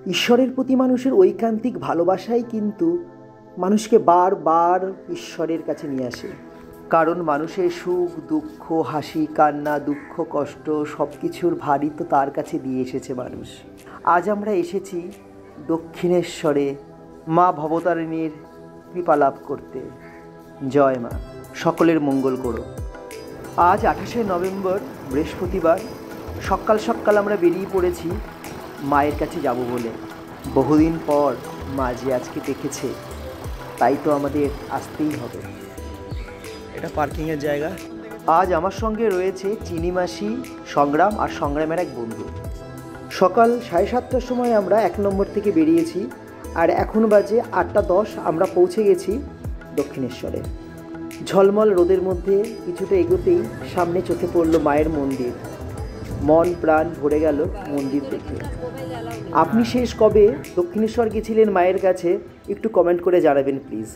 ঈশ্বরের প্রতি মানুষের ঐকান্তিক ভালোবাসাই কিন্তু মানুষকে বারবার ঈশ্বরের কাছে নিয়ে আসে। কারণ মানুষের সুখ দুঃখ হাসি কান্না দুঃখ কষ্ট সব কিছুর ভারই তো তার কাছে দিয়ে এসেছে মানুষ। আজ আমরা এসেছি দক্ষিণেশ্বরে মা ভবতারিণীর কৃপা লাভ করতে। জয় মা, সকলের মঙ্গল করো। আজ 28শে নভেম্বর বৃহস্পতিবার সকাল সকাল আমরা বেরিয়ে পড়েছি মায়ের কাছে যাব বলে। বহুদিন পর মা যে আজকে দেখেছে তাই তো আমাদের আসতেই হবে। এটা পার্কিংয়ের জায়গা। আজ আমার সঙ্গে রয়েছে চিনি মাসি, সংগ্রাম আর সংগ্রামের এক বন্ধু। সকাল 7:30টার সময় আমরা 1 নম্বর থেকে বেরিয়েছি আর এখন বাজে 8:10। আমরা পৌঁছে গেছি দক্ষিণেশ্বরে। ঝলমল রোদের মধ্যে কিছুটা এগোতেই সামনে চোখে পড়ল মায়ের মন্দির। মন প্রাণ ভরে গেল মন্দির দেখে। আপনি শেষ কবে দক্ষিণেশ্বর গেছিলেন মায়ের কাছে একটু কমেন্ট করে জানাবেন প্লিজ।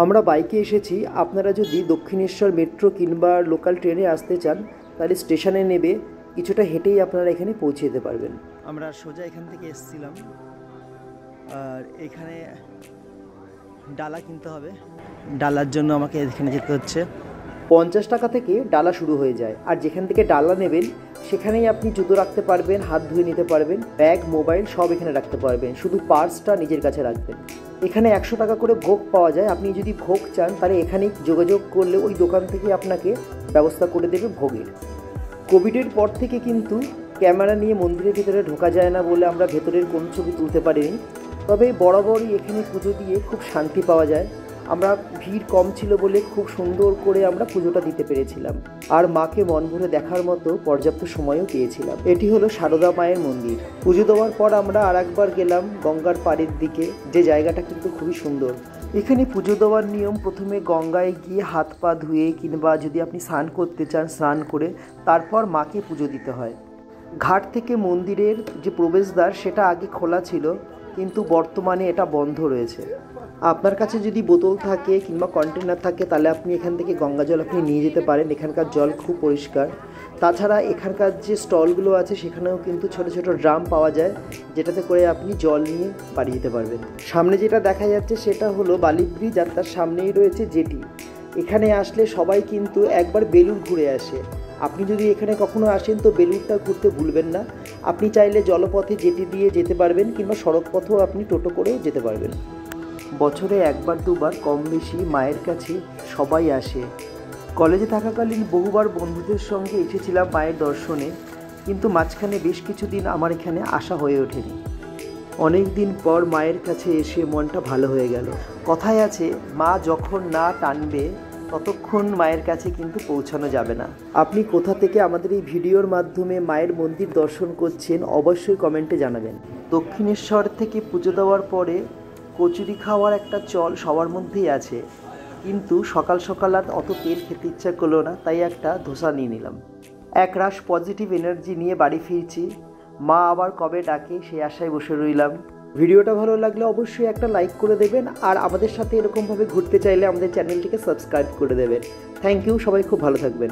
আমরা বাইকে এসেছি। আপনারা যদি দক্ষিণেশ্বর মেট্রো কিংবা লোকাল ট্রেনে আসতে চান তাহলে স্টেশনে নেবে কিছুটা হেঁটেই আপনারা এখানে পৌঁছে যেতে পারবেন। আমরা সোজা এখান থেকে এসেছিলাম আর এখানে ডালা কিনতে হবে। ডালার জন্য আমাকে এখানে যেতে হচ্ছে। 50 টাকা থেকে ডালা শুরু হয়ে যায়। আর যেখান থেকে ডালা নেবেন সেখানেই আপনি জুতো রাখতে পারবেন, হাত ধুয়ে নিতে পারবেন, ব্যাগ মোবাইল সব এখানে রাখতে পারবেন। শুধু পার্সটা নিজের কাছে রাখবেন। এখানে 100 টাকা করে ভোগ পাওয়া যায়। আপনি যদি ভোগ চান তাহলে এখানেই যোগাযোগ করলে ওই দোকান থেকে আপনাকে ব্যবস্থা করে দেবে ভোগের। কোভিডের পর থেকে কিন্তু ক্যামেরা নিয়ে মন্দিরের ভিতরে ঢোকা যায় না বলে আমরা ভেতরের কোনো ছবি তুলতে পারিনি। তবে বরাবরই এখানে পুজো দিয়ে খুব শান্তি পাওয়া যায়। আমরা ভিড় কম ছিল বলে খুব সুন্দর করে আমরা পুজোটা দিতে পেরেছিলাম আর মাকে মন ভরে দেখার মতো পর্যাপ্ত সময়ও পেয়েছিলাম। এটি হলো সারদা মায়ের মন্দির। পুজো দেওয়ার পর আমরা আরেকবার গেলাম গঙ্গার পাড়ের দিকে, যে জায়গাটা কিন্তু খুবই সুন্দর। এখানে পুজো দেওয়ার নিয়ম, প্রথমে গঙ্গায় গিয়ে হাত পা ধুয়ে কিংবা যদি আপনি স্নান করতে চান স্নান করে তারপর মাকে পুজো দিতে হয়। ঘাট থেকে মন্দিরের যে প্রবেশদ্বার সেটা আগে খোলা ছিল কিন্তু বর্তমানে এটা বন্ধ রয়েছে। আপনার কাছে যদি বোতল থাকে কিংবা কন্টেনার থাকে তাহলে আপনি এখান থেকে গঙ্গা জল আপনি নিয়ে যেতে পারেন। এখানকার জল খুব পরিষ্কার। তাছাড়া এখানকার যে স্টলগুলো আছে সেখানেও কিন্তু ছোট ছোট ড্রাম পাওয়া যায় যেটাতে করে আপনি জল নিয়ে বাড়ি যেতে পারবেন। সামনে যেটা দেখা যাচ্ছে সেটা হলো বালি ব্রিজ আর তার সামনেই রয়েছে জেটি। এখানে আসলে সবাই কিন্তু একবার বেলুড় ঘুরে আসে। আপনি যদি এখানে কখনো আসেন তো বেলুড়টা ঘুরতে ভুলবেন না। আপনি চাইলে জলপথে জেটি দিয়ে যেতে পারবেন কিংবা সড়ক পথেও আপনি টোটো করেও যেতে পারবেন। বছরে একবার দুবার কম বেশি মায়ের কাছে সবাই আসে। কলেজে থাকাকালীন বহুবার বন্ধুদের সঙ্গে এসেছিলাম মায়ের দর্শনে, কিন্তু মাঝখানে বেশ কিছুদিন আমার এখানে আসা হয়ে ওঠেনি। অনেক দিন পর মায়ের কাছে এসে মনটা ভালো হয়ে গেল। কথায় আছে মা যখন না টানবে ততক্ষণ মায়ের কাছে কিন্তু পৌঁছানো যাবে না। আপনি কোথা থেকে আমাদের এই ভিডিওর মাধ্যমে মায়ের মন্দির দর্শন করছেন অবশ্যই কমেন্টে জানাবেন। দক্ষিণেশ্বর থেকে পুজো দেওয়ার পরে কচুরি খাওয়ার একটা চল সবার মধ্যেই আছে, কিন্তু সকাল সকাল আর অত তেল খেতে ইচ্ছা করলো না, তাই একটা ধোসা নিয়ে নিলাম। এক রাশ পজিটিভ এনার্জি নিয়ে বাড়ি ফিরছি। মা আবার কবে ডাকে সেই আশায় বসে রইলাম। ভিডিওটা ভালো লাগলে অবশ্যই একটা লাইক করে দেবেন আর আমাদের সাথে এরকমভাবে ঘুরতে চাইলে আমাদের চ্যানেলটিকে সাবস্ক্রাইব করে দেবেন। থ্যাংক ইউ, সবাই খুব ভালো থাকবেন।